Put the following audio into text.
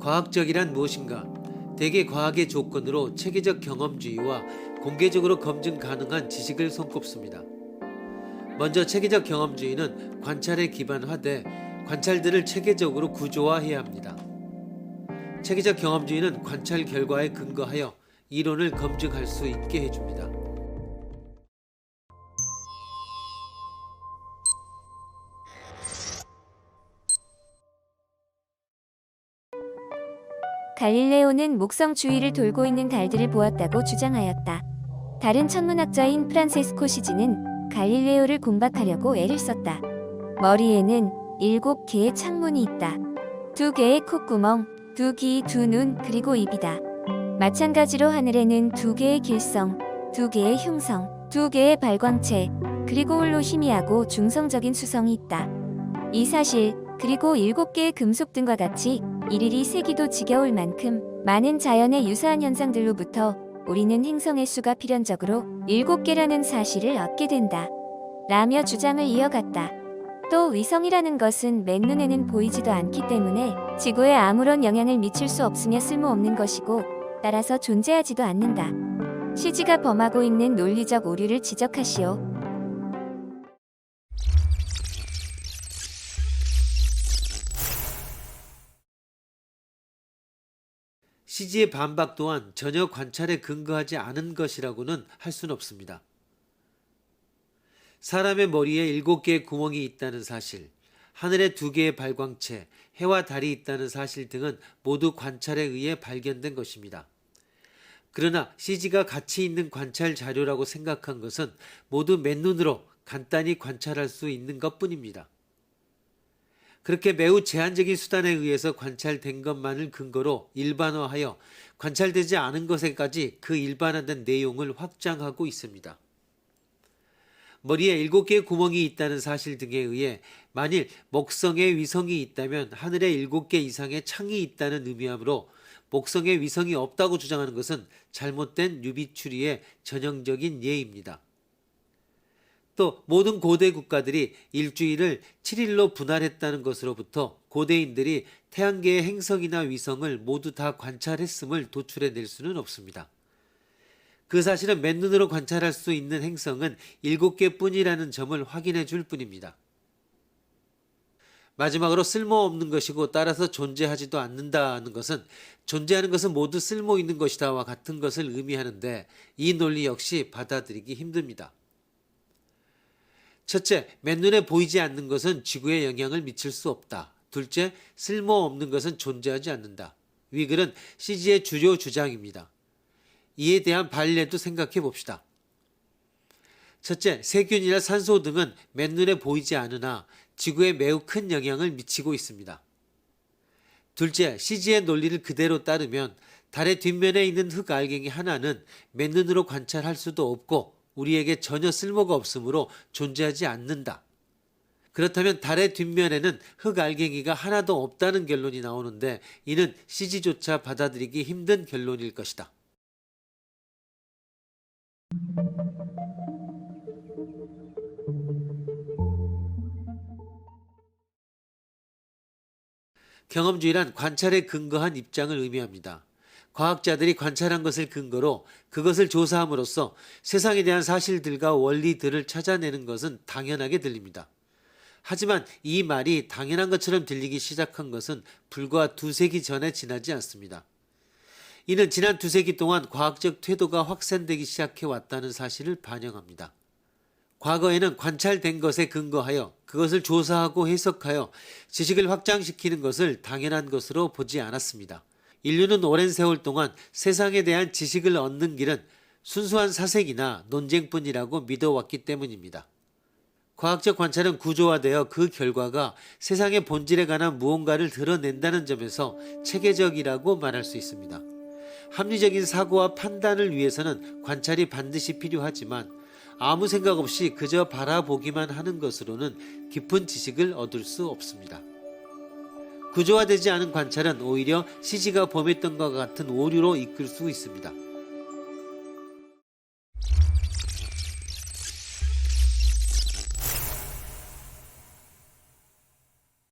과학적이란 무엇인가? 대개 과학의 조건으로 체계적 경험주의와 공개적으로 검증 가능한 지식을 손꼽습니다. 먼저 체계적 경험주의는 관찰에 기반화돼 관찰들을 체계적으로 구조화해야 합니다. 체계적 경험주의는 관찰 결과에 근거하여 이론을 검증할 수 있게 해줍니다. 갈릴레오는 목성 주위를 돌고 있는 달들을 보았다고 주장하였다. 다른 천문학자인 프란세스코 시지는 갈릴레오를 공박하려고 애를 썼다. 머리에는 7개의 창문이 있다. 2개의 콧구멍, 2귀, 2눈, 그리고 입이다. 마찬가지로 하늘에는 2개의 길성, 2개의 흉성, 2개의 발광체, 그리고 홀로 희미하고 중성적인 수성이 있다. 이 사실, 그리고 7개의 금속 등과 같이 일일이 세기도 지겨울 만큼 많은 자연의 유사한 현상들로부터 우리는 행성의 수가 필연적으로 7개라는 사실을 얻게 된다. 라며 주장을 이어갔다. 또 위성이라는 것은 맨눈에는 보이지도 않기 때문에 지구에 아무런 영향을 미칠 수 없으며 쓸모없는 것이고 따라서 존재하지도 않는다. 시지가 범하고 있는 논리적 오류를 지적하시오. 시지의 반박 또한 전혀 관찰에 근거하지 않은 것이라고는 할 수는 없습니다. 사람의 머리에 7개의 구멍이 있다는 사실, 하늘에 2개의 발광체, 해와 달이 있다는 사실 등은 모두 관찰에 의해 발견된 것입니다. 그러나 시지가 가치 있는 관찰 자료라고 생각한 것은 모두 맨눈으로 간단히 관찰할 수 있는 것뿐입니다. 그렇게 매우 제한적인 수단에 의해서 관찰된 것만을 근거로 일반화하여 관찰되지 않은 것에까지 그 일반화된 내용을 확장하고 있습니다. 머리에 7개의 구멍이 있다는 사실 등에 의해 만일 목성에 위성이 있다면 하늘에 7개 이상의 창이 있다는 의미하므로 목성에 위성이 없다고 주장하는 것은 잘못된 유비추리의 전형적인 예입니다. 또 모든 고대 국가들이 일주일을 7일로 분할했다는 것으로부터 고대인들이 태양계의 행성이나 위성을 모두 다 관찰했음을 도출해낼 수는 없습니다. 그 사실은 맨눈으로 관찰할 수 있는 행성은 7개뿐이라는 점을 확인해 줄 뿐입니다. 마지막으로 쓸모없는 것이고 따라서 존재하지도 않는다는 것은 존재하는 것은 모두 쓸모있는 것이다와 같은 것을 의미하는데 이 논리 역시 받아들이기 힘듭니다. 첫째, 맨눈에 보이지 않는 것은 지구에 영향을 미칠 수 없다. 둘째, 쓸모없는 것은 존재하지 않는다. 위 글은 시지의 주요 주장입니다. 이에 대한 반례도 생각해 봅시다. 첫째, 세균이나 산소 등은 맨눈에 보이지 않으나 지구에 매우 큰 영향을 미치고 있습니다. 둘째, 시지의 논리를 그대로 따르면 달의 뒷면에 있는 흙알갱이 하나는 맨눈으로 관찰할 수도 없고 우리에게 전혀 쓸모가 없으므로 존재하지 않는다. 그렇다면 달의 뒷면에는 흙알갱이가 하나도 없다는 결론이 나오는데 이는 시지조차 받아들이기 힘든 결론일 것이다. 경험주의란 관찰에 근거한 입장을 의미합니다. 과학자들이 관찰한 것을 근거로 그것을 조사함으로써 세상에 대한 사실들과 원리들을 찾아내는 것은 당연하게 들립니다. 하지만 이 말이 당연한 것처럼 들리기 시작한 것은 불과 2세기 전에 지나지 않습니다. 이는 지난 2세기 동안 과학적 태도가 확산되기 시작해 왔다는 사실을 반영합니다. 과거에는 관찰된 것에 근거하여 그것을 조사하고 해석하여 지식을 확장시키는 것을 당연한 것으로 보지 않았습니다. 인류는 오랜 세월 동안 세상에 대한 지식을 얻는 길은 순수한 사색이나 논쟁뿐이라고 믿어왔기 때문입니다. 과학적 관찰은 구조화되어 그 결과가 세상의 본질에 관한 무언가를 드러낸다는 점에서 체계적이라고 말할 수 있습니다. 합리적인 사고와 판단을 위해서는 관찰이 반드시 필요하지만 아무 생각 없이 그저 바라보기만 하는 것으로는 깊은 지식을 얻을 수 없습니다. 구조화되지 않은 관찰은 오히려 시지가 범했던 것 같은 오류로 이끌 수 있습니다.